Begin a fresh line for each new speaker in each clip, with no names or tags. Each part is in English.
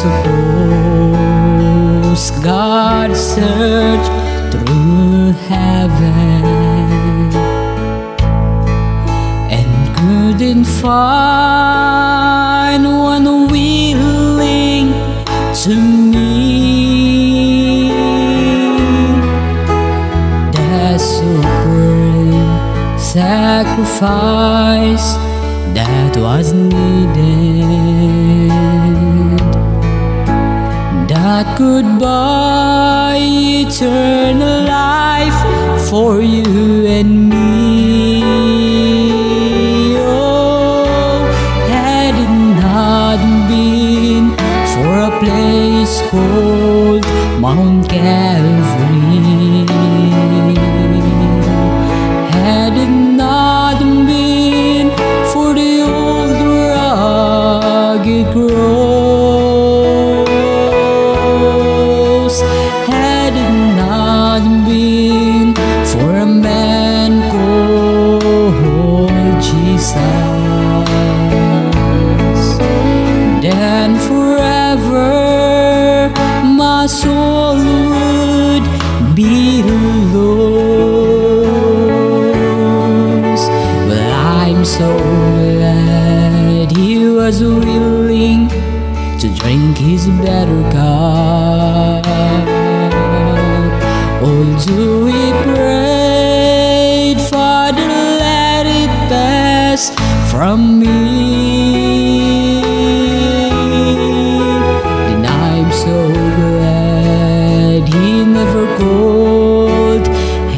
suppose God searched through heaven and couldn't find one willing to meet the supreme sacrifice that was needed, that could buy eternal life for you and me. Oh, had it not been for a place called Mount Calvary, had it not been for the old rugged cross, had it not been for a man called Jesus, then forever my soul would be lost. Well, I'm so glad he was willing to drink his better cup. Although he prayed, Father, let it pass from me, then I'm so glad he never called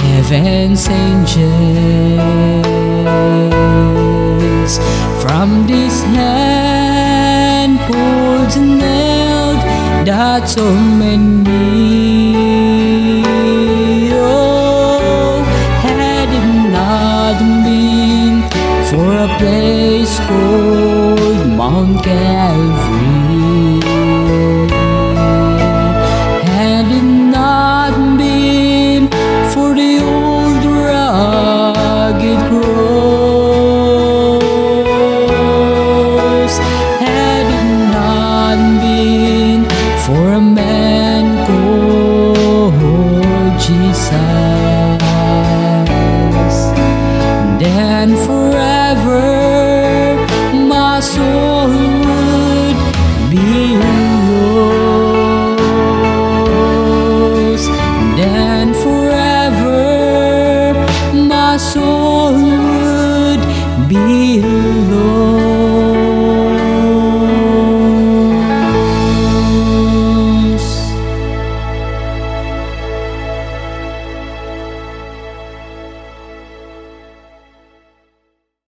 heaven's angels from this hand pulled and nailed that torment me. Oh, had it not been for a place called Mount Calvary,